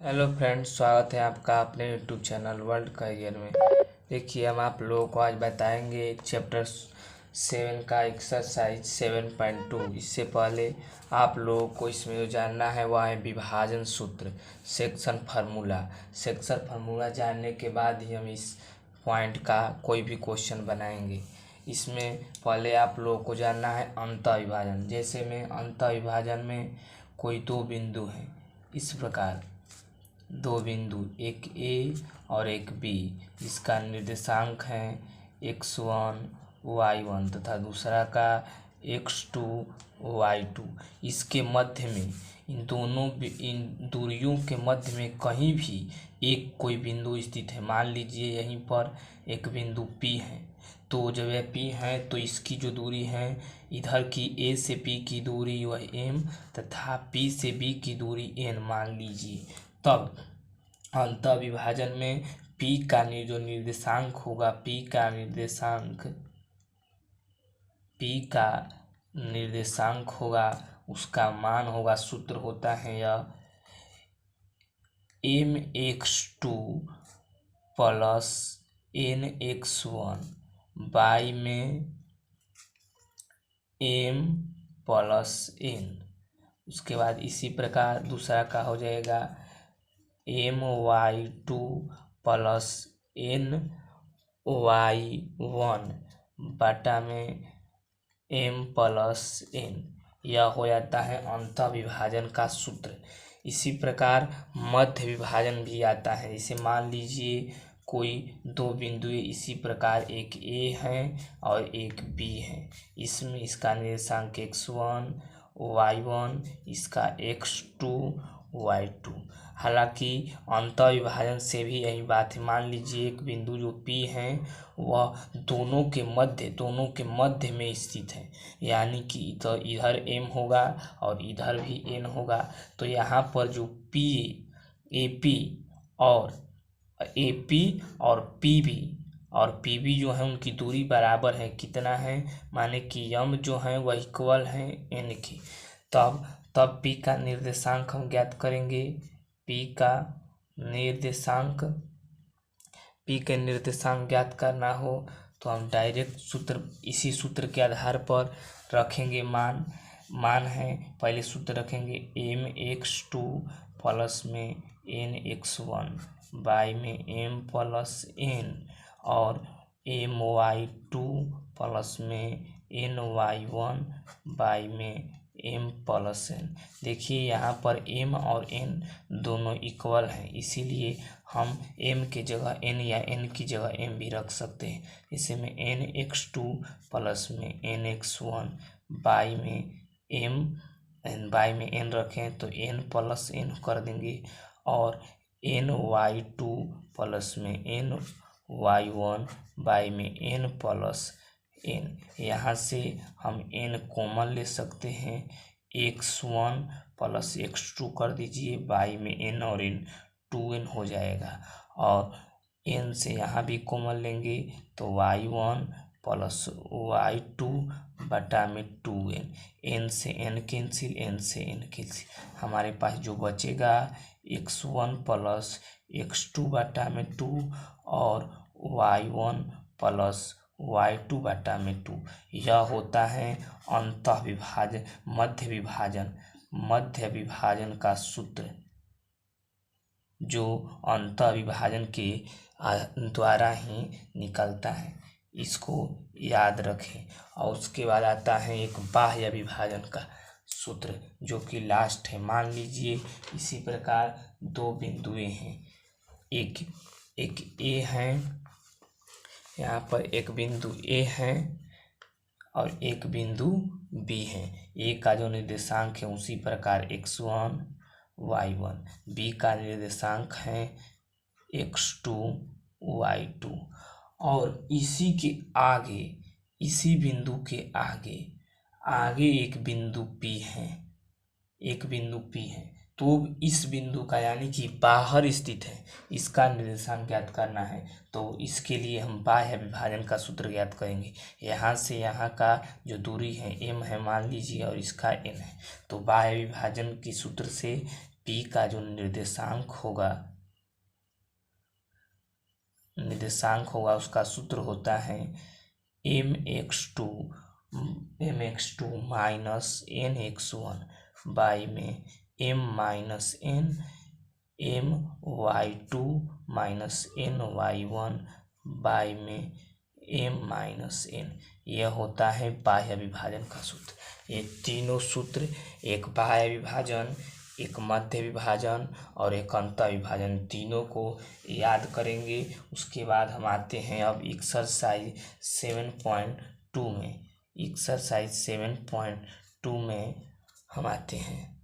Hello friends, स्वागत है आपका अपने यूट्यूब चैनल वर्ल्ड करियर में। देखिए, हम आप लोगों को आज बताएंगे चैप्टर 7 का एक्सरसाइज 7.2। इससे पहले आप लोगों को इसमें जो जानना है वह है विभाजन सूत्र, सेक्शन फार्मूला जानने के बाद ही हम इस पॉइंट का कोई भी क्वेश्चन बनाएंगे। इसमें पहले आप लोगों को जानना है अंतःविभाजन। जैसे में अंतःविभाजन में कोई दो बिंदु हैं, इस प्रकार दो बिंदु, एक ए और एक बी, जिसका निर्देशांक है x1 y1 तथा दूसरा का x2 y2। इसके मध्य में इन दूरियों के मध्य में कहीं भी एक कोई बिंदु स्थित है। मान लीजिए यहीं पर एक बिंदु P है, तो जब यह P है तो इसकी जो दूरी है, इधर की A से P की दूरी वह m तथा P से B की दूरी n मान लीजिए। तब अंतःविभाजन में P का जो निर्देशांक होगा, P का निर्देशांक होगा, उसका मान होगा, सूत्र होता है यह mx2 प्लस nx1 बाई में m प्लस n। उसके बाद इसी प्रकार दूसरा का हो जाएगा my2 प्लस ny1 बटा में m प्लस n। यह हो जाता है अंतःविभाजन का सूत्र। इसी प्रकार मध्य विभाजन भी आता है। जैसे मान लीजिए कोई दो बिंदु, इसी प्रकार एक A है और एक B है। इसमें इसका निर्देशांक x1 y1, इसका x2 y2। हालांकि अंतःविभाजन से भी यही बात है। मान लीजिए एक बिंदु जो P है वह दोनों के मध्य में स्थित है, यानी कि तो इधर m होगा और इधर भी n होगा। तो यहाँ पर जो AP और PB जो है उनकी दूरी बराबर है। कितना है, माने कि m जो है वह इक्वल है n के। तब P का निर्देशांक हम ज्ञात करेंगे। P का निर्देशांक ज्ञात करना हो तो हम डायरेक्ट इसी सूत्र के आधार पर रखेंगे। मान है, पहले सूत्र रखेंगे mx2 प्लस में nx1 बाई में m प्लस n और my2 प्लस में ny1 बाई में m प्लस n। देखिए यहाँ पर m और n दोनों इक्वल हैं, इसीलिए हम m की जगह n या n की जगह m भी रख सकते हैं। इसे में nx2 प्लस में nx1 बाई में n रखें तो n प्लस n कर देंगे और ny2 प्लस में ny1 बाई में n प्लस n। यहाँ से हम n कॉमन ले सकते हैं, x1 प्लस x2 कर दीजिए, बाई में n और n 2n हो जाएगा। और n से यहाँ भी कॉमन लेंगे तो y1 प्लस y2 बटा में 2n। n से n कैंसिल, हमारे पास जो बचेगा x1 प्लस x2 बटा में 2 और y1 प्लस y2 बटा में 2। यह होता है मध्य विभाजन का सूत्र, जो अंतःविभाजन के द्वारा ही निकलता है। इसको याद रखें। और उसके बाद आता है एक बाह्य विभाजन का सूत्र, जो कि लास्ट है। मान लीजिए इसी प्रकार दो बिंदुएं हैं, एक A है, यहाँ पर एक बिंदु A है और एक बिंदु B है। A का जो निर्देशांक है उसी प्रकार x1 y1, B का निर्देशांक है x2 y2। और इसी के आगे, इसी बिंदु के आगे एक बिंदु P है, तो इस बिंदु का यानी कि बाहर स्थित है, इसका निर्देशांक ज्ञात करना है। तो इसके लिए हम बाह्य विभाजन का सूत्र ज्ञात करेंगे। यहाँ से यहाँ का जो दूरी है m है मान लीजिए, और इसका n है। तो बाह्य विभाजन के सूत्र से पी का जो निर्देशांक होगा उसका सूत्र होता है mx2 माइनस nx1 बाई में m minus n my2 minus ny1 by में m माइनस n। यह होता है बाह्य विभाजन का सूत्र। ये तीनों सूत्र, एक बाह्य विभाजन, एक मध्य विभाजन और एक अंतः विभाजन, तीनों को याद करेंगे। उसके बाद हम आते हैं अब एक्सरसाइज 7.2 में। एक्सरसाइज 7.2 में हम आते हैं।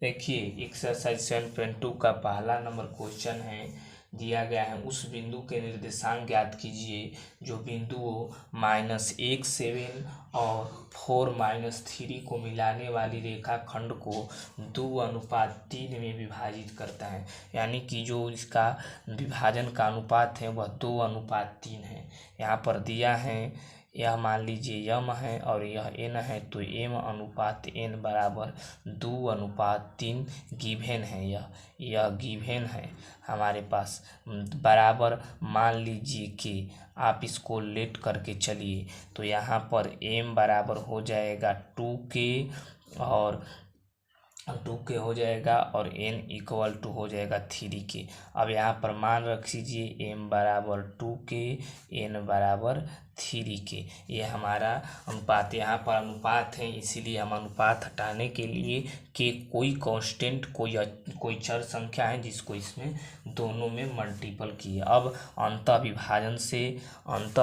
देखिए एक्सरसाइज 7.2 का पहला नंबर क्वेश्चन है, दिया गया है उस बिंदु के निर्देशांक ज्ञात कीजिए जो बिंदुओं -1 7 और 4 - 3 को मिलाने वाली रेखा खंड को 2:3 में विभाजित करता है। यानी कि जो इसका विभाजन का अनुपात है वह 2:3 है। यहाँ पर दिया है, यह मान लीजिए m है और यह n है, तो m/n बराबर 2:3 गिवेन है। यह गिवेन है हमारे पास। बराबर मान लीजिए कि आप इसको लेट करके चलिए, तो यहाँ पर m बराबर हो जाएगा 2k और 2k हो जाएगा और n इक्वल टू हो जाएगा 3k। अब यहाँ पर मान रख लीजिए m बराबर 2k, n बराबर 3k। ये हमारा अनुपात, यहाँ पर अनुपात है इसीलिए हम अनुपात हटाने के लिए के कोई कांस्टेंट कोई चर संख्या है जिसको इसमें दोनों में मल्टीपल किए। अब अंतः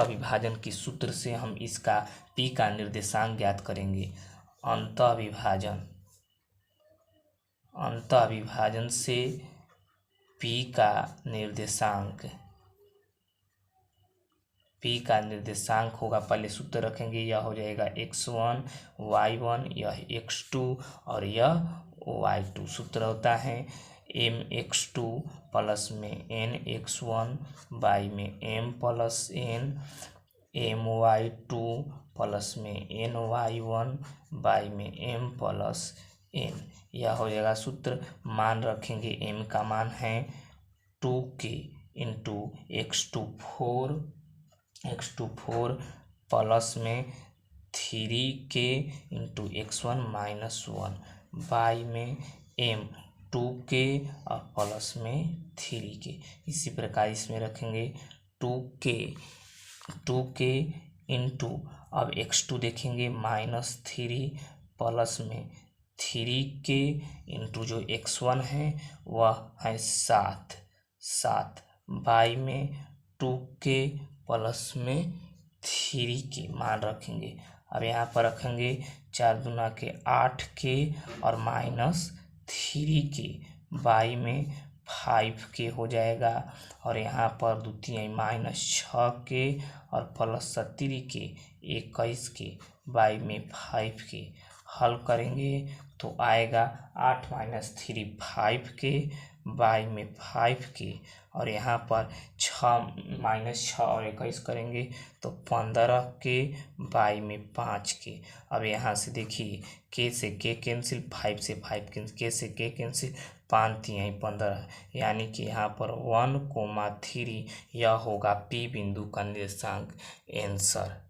विभाजन के सूत्र से हम इसका p का निर्देशांक ज्ञात करेंगे। अंतः विभाजन से p का निर्देशांक होगा, पहले सूत्र रखेंगे, यह हो जाएगा x1 y1, यह x2 और यह y2। सूत्र होता है mx2 प्लस में nx1 बाई में m plus n, my2 plus में ny1 बाई में m प्लस n। यह हो जाएगा सूत्र। मान रखेंगे m का मान है 2k इंटू x2 4 प्लस में 3k इंटू x1 -1 बाई में m 2k और प्लस में 3k। इसी प्रकार इसमें रखेंगे 2k इंटू, अब x2 देखेंगे -3 प्लस में 3k इंटू जो x1 है वह है 7 बाई में 2k प्लस में 3k मान रखेंगे। अब यहाँ पर रखेंगे 4 दूना के 8k और -3k बाई में 5k हो जाएगा और यहाँ पर द्वितीय -6k और प्लस 3k 21k बाई में 5k। हल करेंगे तो आएगा 8 - 3 5k बाई में 5k और यहाँ पर 6 और 21 करेंगे तो 15k बाई में 5k। अब यहाँ से देखिए k से k कैंसिल, 5 से 5 कैंसिल, k से k कैंसिल, 5 3 15, यानी कि यहाँ पर 1,3 यह होगा p बिंदु का निर्देशांक आंसर।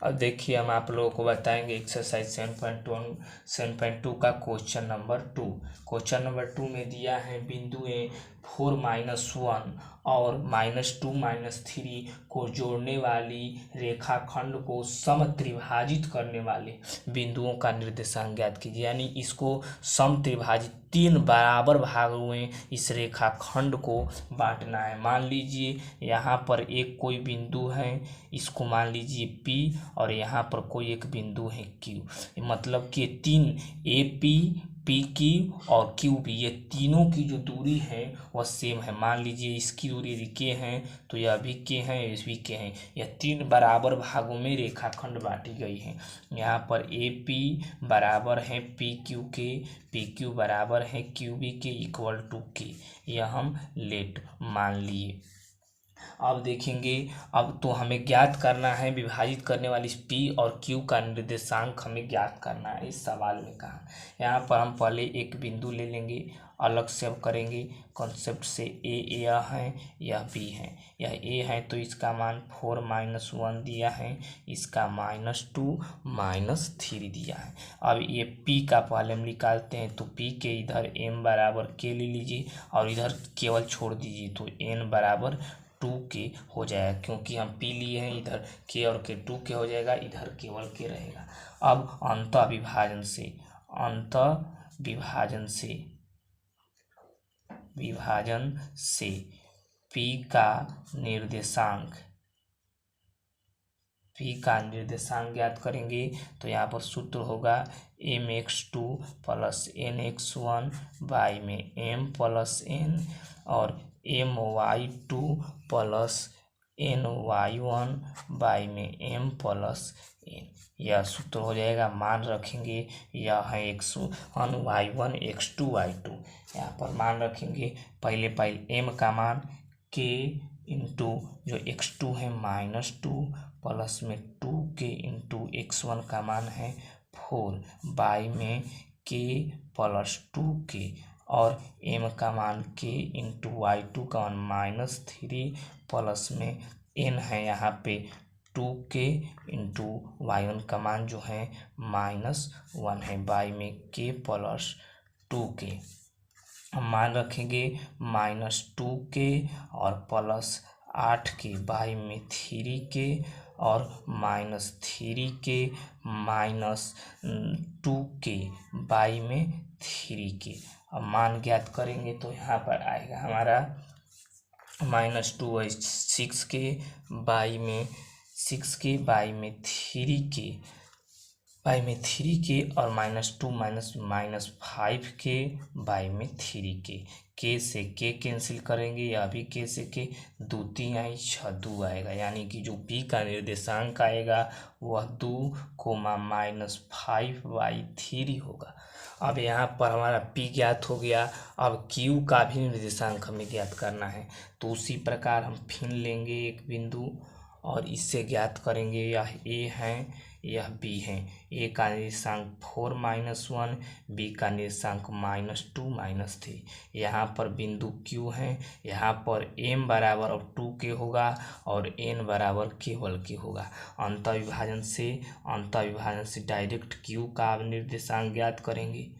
अब देखिए हम आप लोगों को बताएंगे एक्सरसाइज 7.2 का क्वेश्चन नंबर 2। क्वेश्चन नंबर 2 में दिया है बिंदुएं 4 - 1 और -2 - 3 को जोड़ने वाली रेखाखंड को समत्रिभाजित करने वाले बिंदुओं का निर्देशांक ज्ञात कीजिए। यानी इसको समत्रिभाजित 3 बराबर भागों में इस रेखाखंड को बांटना है। मान लीजिए यहाँ पर एक कोई बिंदु है, इसको मान लीजिए P और यहाँ पर कोई एक बिंदु है Q। मतलब कि 3 AP, PQ और QP, ये तीनों की जो दूरी है वह सेम है। मान लीजिए इसकी दूरी K है तो यह भी K है, यह भी K है। यह 3 बराबर भागों में रेखाखंड बांटी गई है। यहाँ पर AP बराबर है PQ के, PQ बराबर है QB के इक्वल टू K। यह हम लेट मान लिए। अब देखेंगे, अब तो हमें ज्ञात करना है विभाजित करने वाली पी और क्यू का निर्देशांक हमें ज्ञात करना है इस सवाल में कहा। यहाँ पर हम पहले एक बिंदु ले लेंगे, अलग से अब करेंगे कॉन्सेप्ट से। ए यह है, यह बी है। यह ए है तो इसका मान 4 - 1 दिया है, इसका -2 -3 दिया है। अब ये पी का पहले हम निकालते हैं, तो पी के इधर m बराबर k ले लीजिए और इधर केवल छोड़ दीजिए, तो n बराबर 2k हो जाएगा, क्योंकि हम पी लिए हैं, इधर k और k 2k हो जाएगा, इधर केवल k रहेगा। अब अंतः विभाजन से p का निर्देशांक ज्ञात करेंगे, तो यहाँ पर सूत्र होगा mx2 + nx1 बाई में m + n और my2 + ny1 बाई में m + n। यह सूत्र हो जाएगा। मान रखेंगे, यह है x1 y1 x2 y2। यहाँ पर मान रखेंगे पहले m का मान k इंटू जो x2 है -2 प्लस में 2k इंटू x1 का मान है 4 बाई में k + 2k और m का मान k इंटू y2 का मान -3 प्लस में n है यहाँ पे 2k इंटू y1 का मान जो है -1 है बाई में k + 2k। हम मान रखेंगे -2k और प्लस 8k बाई में 3k और -3k -2k बाई में 3k। अब मान ज्ञात करेंगे तो यहाँ पर आएगा हमारा -2 6k बाई में 3k और -2 -5k बाई में 3k। k से k कैंसिल करेंगे, या भी k से k 2 3 आई 6 2 आएगा, यानी कि जो p का निर्देशांक आएगा वह 2, -5/3 होगा। अब यहाँ पर हमारा p ज्ञात हो गया। अब q का भी निर्देशांक हमें ज्ञात करना है, तो उसी प्रकार हम फिर लेंगे एक बिंदु और इससे ज्ञात करेंगे। यह a है, यह b है। a का निर्देशांक 4 - 1, b का निर्देशांक -2 -3। यहाँ पर बिंदु q है, यहाँ पर m बराबर अब 2k होगा और n बराबर केवल k होगा। अंतः विभाजन से डायरेक्ट q का निर्देशांक ज्ञात करेंगे।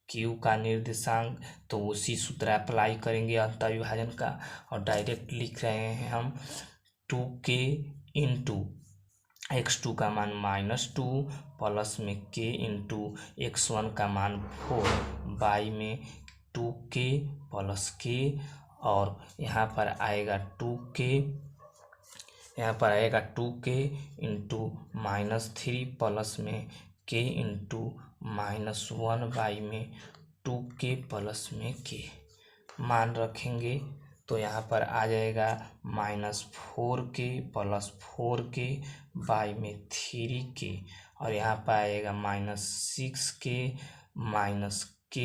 q का निर्देशांक तो उसी सूत्र अप्लाई करेंगे अंतः विभाजन का, और डायरेक्ट लिख रहे हैं हम 2k इंटू x2 का मान -2 प्लस में k इंटू x1 का मान 4 बाई में 2k + k और यहाँ पर आएगा 2k इंटू -3 प्लस में k इंटू -1 बाई में 2k प्लस में k। मान रखेंगे तो यहाँ पर आ जाएगा -4k + 4k बाई में 3k और यहाँ पर आएगा -6k - k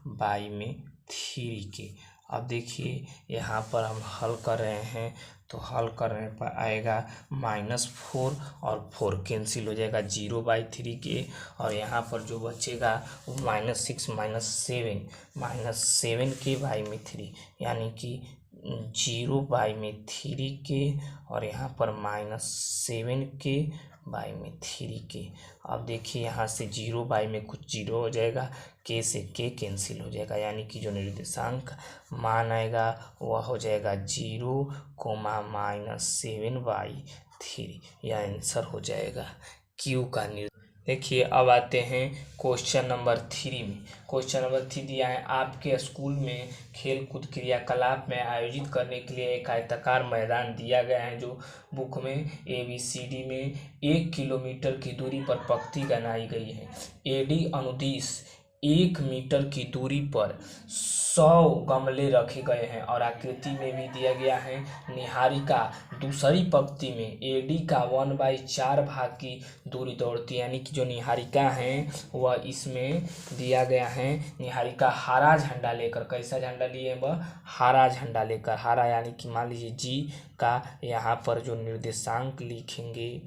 बाई में 3k। अब देखिए यहाँ पर हम हल कर रहे हैं, तो हल करने पर आएगा -4 और 4 कैंसिल हो जाएगा 0/3k और यहाँ पर जो बचेगा वो -6 -7k बाई में 3, यानी कि 0/3k और यहाँ पर -7k बाई में 3k। अब देखिए यहाँ से 0 बाई में कुछ 0 हो जाएगा, k से k कैंसिल हो जाएगा, यानी कि जो निर्देशांक मान आएगा वह हो जाएगा 0, -7/3। यह आंसर हो जाएगा q का। देखिए अब आते हैं क्वेश्चन नंबर 3 में। क्वेश्चन नंबर 3 दिया है, आपके स्कूल में खेल कूद क्रियाकलाप में आयोजित करने के लिए एक आयताकार मैदान दिया गया है, जो बुक में ABCD में 1 किलोमीटर की दूरी पर पंक्ति बनाई गई है। AD अनुदिश 1 मीटर की दूरी पर 100 गमले रखे गए हैं और आकृति में भी दिया गया है। निहारिका दूसरी पंक्ति में एडी का 1/4 भाग की दूरी दौड़ती है, यानी कि जो निहारिका है वह इसमें दिया गया है। निहारिका हरा झंडा लेकर, कैसा झंडा लिए वह? हरा झंडा लेकर। हरा यानी कि मान लीजिए जी का यहाँ पर जो निर्देशांक लिखेंगे,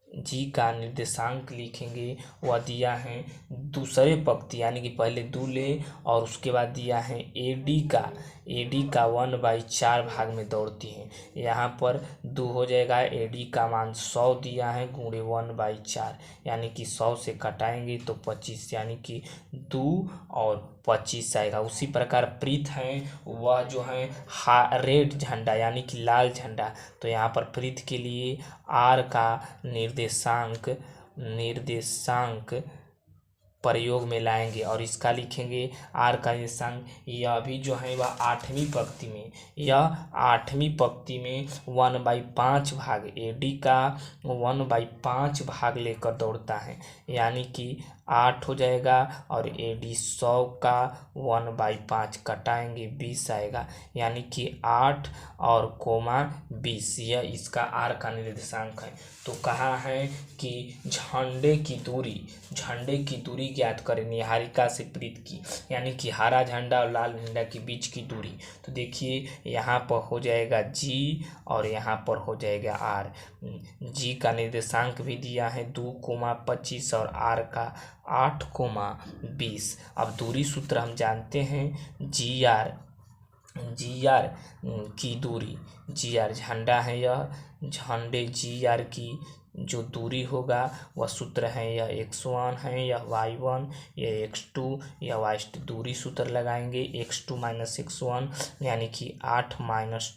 जी का निर्देशांक लिखेंगे वह दिया है दूसरे पंक्ति, यानी कि पहले दू ले और उसके बाद दिया है एडी का 1/4 भाग में दौड़ती है। यहाँ पर दो हो जाएगा, एडी का मान 100 दिया है गुणे 1/4, यानी कि 100 से कटाएंगे तो 25, यानी कि 2 और 25 आएगा। उसी प्रकार प्रीत है वह जो है रेड झंडा यानी कि लाल झंडा, तो यहाँ पर प्रीत के लिए आर का निर्देशांक प्रयोग में लाएंगे और इसका लिखेंगे आर का निर्देशांक। यह भी जो है वह 8वीं पंक्ति में 1/5 भाग, एडी का 1/5 भाग लेकर दौड़ता है, यानी कि 8 हो जाएगा और एडी 100 का 1/5 कटाएंगे 20 आएगा, यानी कि 8 और कोमा 20, यह इसका आर का निर्देशांक है। तो कहा है कि झंडे की दूरी ज्ञात करें निहारिका से प्रीत की, यानी कि हरा झंडा और लाल झंडा के बीच की दूरी। तो देखिए यहाँ पर हो जाएगा जी और यहाँ पर हो जाएगा आर। जी का निर्देशांक भी दिया है 2,25 और आर का 8,20। अब दूरी सूत्र हम जानते हैं, जी आर की दूरी, जी आर झंडा है, यह झंडे जी आर की जो दूरी होगा वह सूत्र है, यह x1 है, यह y1, यह x2, यह y2। दूरी सूत्र लगाएंगे x2 - x1 यानी कि 8 -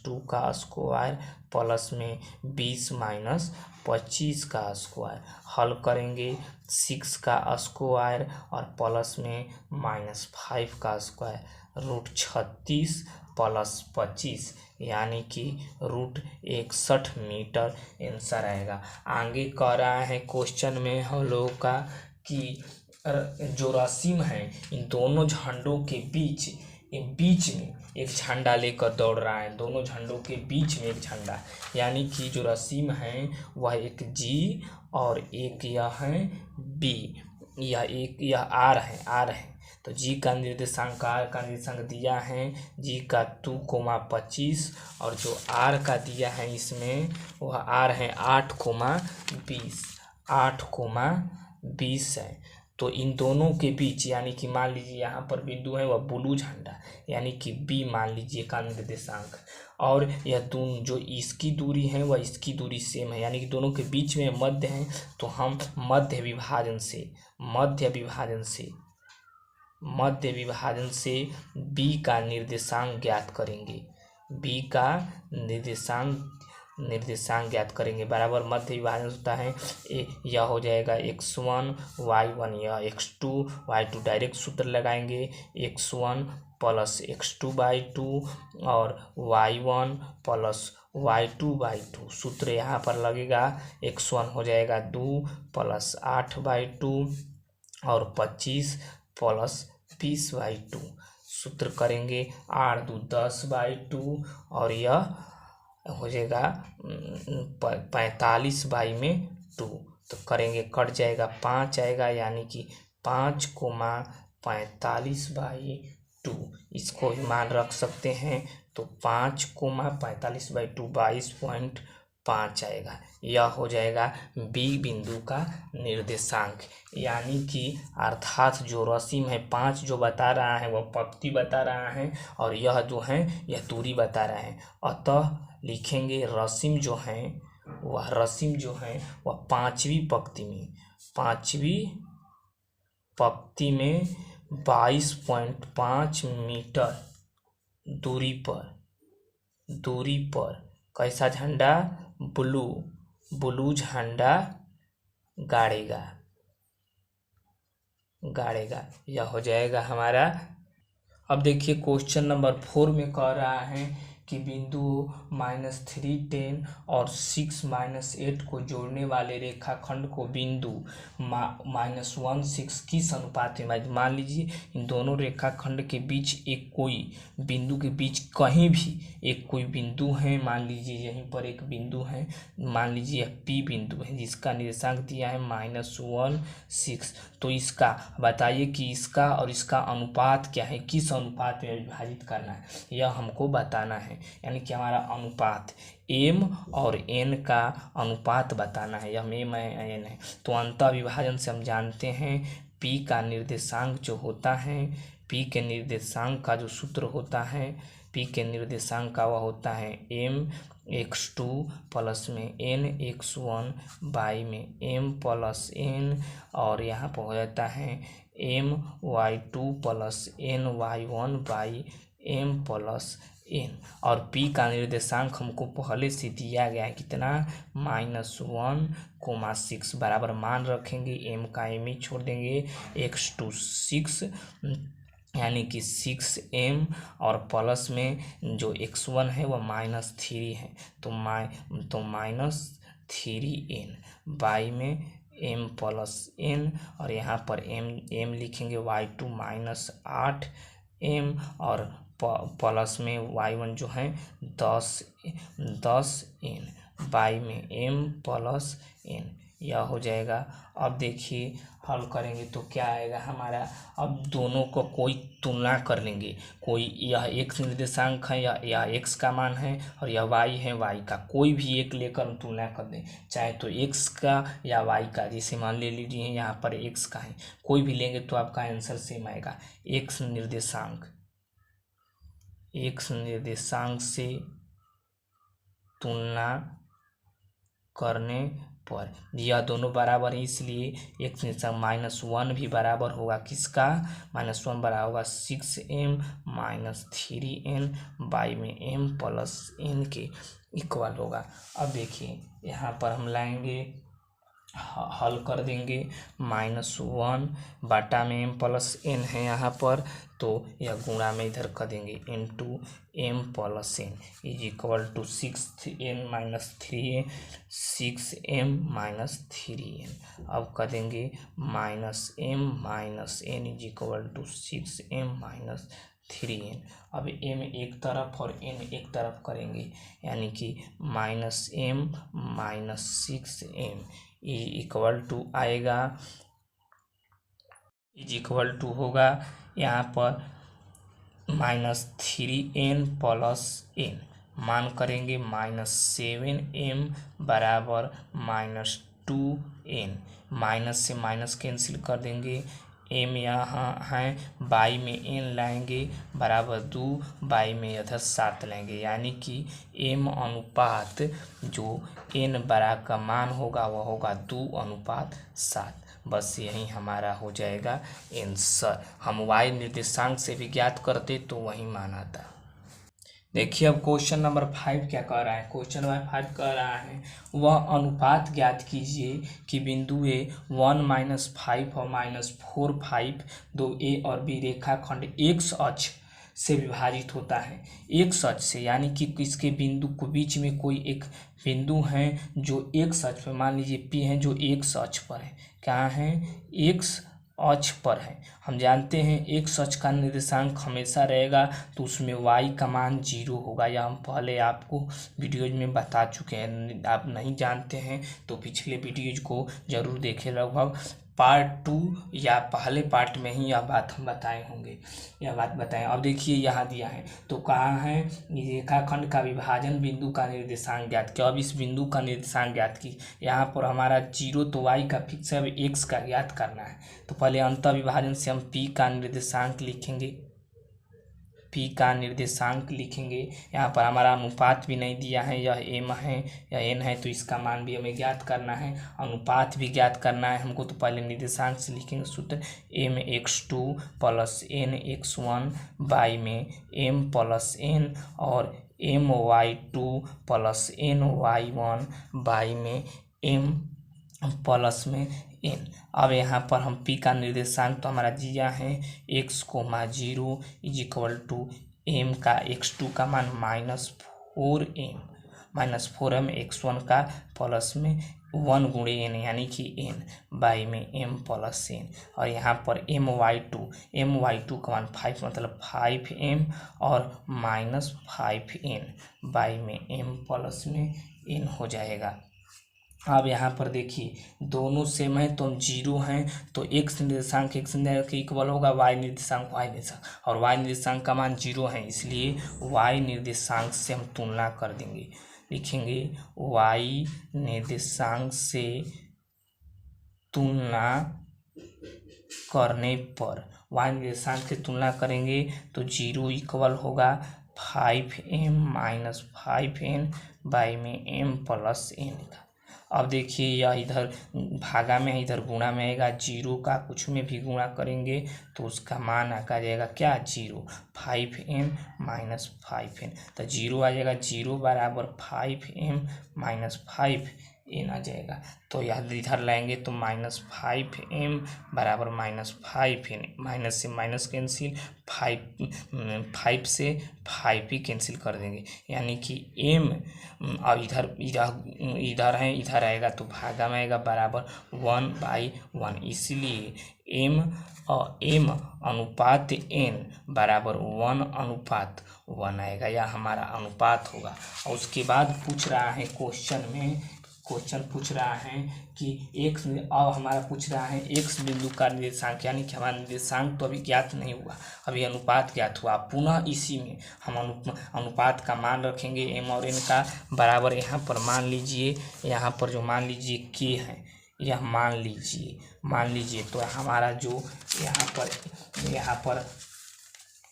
2 का स्क्वायर प्लस में 20 - 25 का स्क्वायर। हल करेंगे 6 का स्क्वायर और प्लस में -5 का स्क्वायर, √36 + 25 यानी कि √61 मीटर आंसर आएगा। आगे कह रहा है क्वेश्चन में हम लोगों का कि जो रसीम है इन दोनों झंडों के बीच में एक झंडा लेकर दौड़ रहा है, दोनों झंडों के बीच में एक झंडा, यानी कि जो रसीम है वह एक जी और एक यह है बी, यह आर है। तो जी का निर्देशांक, आर का निर्देशांक दिया है जी का 2,25 और जो आर का दिया है इसमें वह आर है 8,20 है। तो इन दोनों के बीच, यानी कि मान लीजिए यहाँ पर बिंदु है वह ब्लू झंडा, यानी कि बी मान लीजिए का निर्देशांक, और यह दोनों जो इसकी दूरी है वह इसकी दूरी सेम है, यानी कि दोनों के बीच में मध्य है। तो हम मध्य विभाजन से बी का निर्देशांक ज्ञात करेंगे। बराबर मध्य विभाजन होता है, यह हो जाएगा x1 y1, यह x2 y2। डायरेक्ट सूत्र लगाएंगे x1 + x2/2 और y1 + y2/2। सूत्र यहाँ पर लगेगा x1 हो जाएगा 2 + 8/2 और 25 + 20/2। सूत्र करेंगे 8 × 2 = 10/2 और यह हो जाएगा 45/2। तो करेंगे कट जाएगा 5 आएगा, यानी कि 5,45/2। इसको भी मान रख सकते हैं, तो 5,45/2 22.5 आएगा। यह हो जाएगा बी बिंदु का निर्देशांक, यानी कि अर्थात जो रसीम है 5 जो बता रहा है वह पंक्ति बता रहा है और यह जो है यह दूरी बता रहा है। अतः लिखेंगे रसीम जो है वह 5वीं पंक्ति में 22.5 मीटर दूरी पर कैसा झंडा, ब्लू झंडा गाड़ेगा। यह हो जाएगा हमारा। अब देखिए क्वेश्चन नंबर 4 में कह रहा है कि बिंदुओं -3, 10 और 6, -8 को जोड़ने वाले रेखाखंड को बिंदु -1, 6 किस अनुपात में, मान लीजिए इन दोनों रेखाखंड के बीच एक कोई बिंदु के बीच कहीं भी एक कोई बिंदु है, मान लीजिए यहीं पर एक बिंदु है, मान लीजिए यह P बिंदु है जिसका निर्देशांक दिया है -1, 6। तो इसका बताइए कि इसका और इसका अनुपात क्या है, किस अनुपात में विभाजित करना है, यह हमको बताना है। यानी कि हमारा अनुपात m और n का अनुपात बताना है, यह m है n है। तो अंतः विभाजन से हम जानते हैं p का निर्देशांक जो होता है, p के निर्देशांक का जो सूत्र होता है, p के निर्देशांक का वह होता है m(x2) प्लस में n(x1) बाई में m प्लस n, और यहाँ पर हो जाता है my2 plus ny1 by m plus n। और p का निर्देशांक हमको पहले से दिया गया है कितना, -1, 6 बराबर मान रखेंगे, m का m ही छोड़ देंगे, x2 6 यानी कि 6m और प्लस में जो x1 है वह -3 है, तो -3n बाई में m प्लस n, और यहाँ पर m लिखेंगे y2 -8m और प्लस में y1 जो है 10n बाई में m प्लस n, यह हो जाएगा। अब देखिए हल करेंगे तो क्या आएगा हमारा, अब दोनों को कोई तुलना कर लेंगे, कोई यह x निर्देशांक है या x का मान है और यह y है, y का कोई भी एक लेकर हम तुलना कर दें, चाहे तो x का या y का। जैसे मान ले लीजिए यहाँ पर x का है, कोई भी लेंगे तो आपका आंसर सेम आएगा। x निर्देशांक से तुलना करने पर यह दोनों बराबर है, इसलिए x निर्देशांक -1 भी बराबर होगा किसका, -1 बराबर होगा 6m -3n बाई में m प्लस n के इक्वल होगा। अब देखिए यहाँ पर हम लाएंगे, हल कर देंगे, -1 बटा में m प्लस n है यहाँ पर, तो यह गुणा में इधर कर देंगे into m plus n is equal to 6m -3n। अब कर देंगे -m -n is equal to 6m -3n। अब m एक तरफ और n एक तरफ करेंगे, यानी कि -m -6m इक्वल टू आएगा, इज इक्वल टू होगा यहाँ पर -3n प्लस n, मान करेंगे -7m बराबर -2n, माइनस से माइनस कैंसिल कर देंगे, m यहाँ है, बाई में n लाएंगे बराबर 2, बाई में इधर 7 लेंगे, यानी कि m अनुपात जो n बड़ा का मान होगा वह होगा 2:7। बस यही हमारा हो जाएगा आंसर। हम y निर्देशांक से भी ज्ञात करते तो वही मान आता। देखिए अब क्वेश्चन नंबर 5 क्या कह रहा है, क्वेश्चन नंबर 5 कह रहा है वह अनुपात ज्ञात कीजिए कि बिंदु A 1 -5 और -4 5 दो A और B रेखाखंड x अक्ष से विभाजित होता है, x अक्ष से, यानी कि इसके बिंदु को बीच में कोई एक बिंदु है जो x अक्ष पर, मान लीजिए P है जो x अक्ष पर है, कहाँ है, x अक्ष पर है। हम जानते हैं x अक्ष का निर्देशांक हमेशा रहेगा, तो उसमें y का मान 0 होगा, यह हम पहले आपको वीडियोज में बता चुके हैं। आप नहीं जानते हैं तो पिछले वीडियोज को जरूर देखें, लगभग पार्ट 2 या पहले पार्ट में ही यह बात हम बताए होंगे, यह बात बताएं। अब देखिए यहाँ दिया है, तो कहाँ है, रेखाखंड का विभाजन बिंदु का निर्देशांक ज्ञात किया। अब इस बिंदु का निर्देशांक ज्ञात की, यहाँ पर हमारा 0 तो y का फिक्स है, अब x का ज्ञात करना है। तो पहले अंतः विभाजन से हम p का निर्देशांक लिखेंगे, p का निर्देशांक लिखेंगे। यहाँ पर हमारा अनुपात भी नहीं दिया है, यह m है यह n है, तो इसका मान भी हमें ज्ञात करना है, अनुपात भी ज्ञात करना है हमको। तो पहले निर्देशांक से लिखेंगे सूत्र mx2 प्लस nx1 बाई में m प्लस n और my2 प्लस ny1 बाई में m प्लस में n। अब यहाँ पर हम p का निर्देशांक तो हमारा दिया है x, 0 is equal to M का x2 का मान -4m x1 का प्लस में 1 गुणे n यानी कि n बाई में m प्लस n। और यहाँ पर my2 का मान 5 मतलब 5m और -5n बाई में m प्लस में n हो जाएगा। अब यहाँ पर देखिए दोनों सेम है तो हम जीरो हैं तो x निर्देशांक के इक्वल होगा y निर्देशांक और y निर्देशांक का मान जीरो है, इसलिए y निर्देशांक से हम तुलना कर देंगे। लिखेंगे y निर्देशांक से तुलना करने पर y निर्देशांक से तुलना करेंगे तो जीरो इक्वल होगा 5m माइनस 5n बाई में m प्लस n का। अब देखिए यह इधर भागा में है, इधर गुणा में आएगा। जीरो का कुछ में भी गुणा करेंगे तो उसका मान आ जाएगा क्या 0 5m माइनस 5n। तो जीरो आ जाएगा, जीरो बराबर 5m माइनस 5n आ जाएगा। तो यह इधर लाएंगे तो -5m बराबर -5n, माइनस से माइनस कैंसिल, 5 से 5 ही कैंसिल कर देंगे यानी कि m और इधर है, इधर आएगा तो भागा में आएगा बराबर 1/1, इसलिए m अनुपात n बराबर 1/1 आएगा, यह हमारा अनुपात होगा। और उसके बाद पूछ रहा है क्वेश्चन पूछ रहा है कि x और हमारा पूछ रहा है x बिंदु का निर्देशांक, यानी कि हमारा निर्देशांक तो अभी ज्ञात नहीं हुआ, अभी अनुपात ज्ञात हुआ। पुनः इसी में हम अनुपात का मान रखेंगे m और n का बराबर। यहाँ पर मान लीजिए, यहाँ पर जो मान लीजिए k है, यह मान लीजिए तो हमारा जो यहाँ पर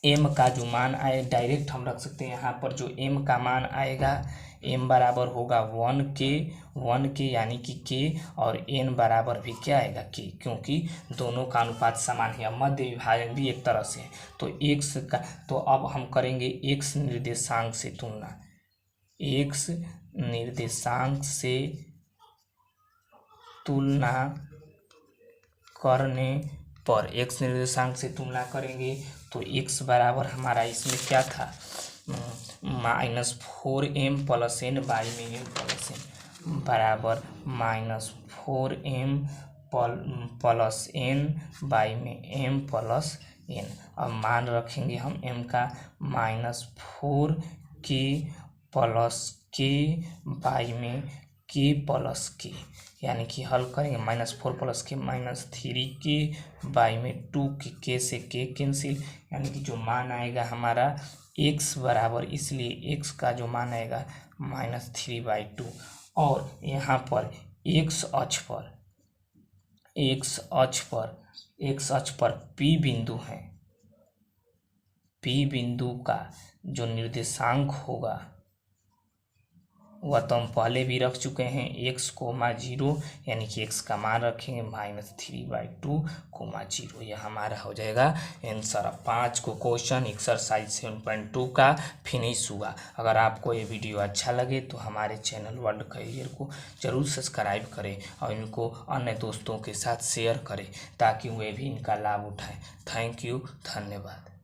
m का जो मान आए डायरेक्ट हम रख सकते हैं। यहाँ पर जो m का मान आएगा, m बराबर होगा 1 के यानी कि k, और n बराबर भी क्या आएगा k, क्योंकि दोनों का अनुपात समान है। मध्य विभाजन भी एक तरह से है तो x का, तो अब हम करेंगे x निर्देशांक से तुलना। x निर्देशांक से तुलना करने पर x निर्देशांक से तुलना करेंगे तो x बराबर हमारा इसमें क्या था -4m प्लस n बाई में m प्लस n बराबर -4m प्लस n बाई में m प्लस n। अब मान रखेंगे हम m का -4k प्लस k बाई में k प्लस k, यानी कि हल करेंगे -4 प्लस के -3k बाई में 2k से k कैंसिल, यानी कि जो मान आएगा हमारा x बराबर, इसलिए x का जो मान आएगा -3/2। और यहाँ पर x अक्ष पर P बिंदु है, P बिंदु का जो निर्देशांक होगा वह तो हम पहले भी रख चुके हैं, x, 0 यानी कि x का मान रखेंगे -3/2, 0। यह हमारा हो जाएगा आंसर। 5 को क्वेश्चन एक्सरसाइज 7.2 का फिनिश हुआ। अगर आपको ये वीडियो अच्छा लगे तो हमारे चैनल वर्ल्ड करियर को जरूर सब्सक्राइब करें और इनको अन्य दोस्तों के साथ शेयर करें ताकि वे भी इनका लाभ उठाएं। थैंक यू, धन्यवाद।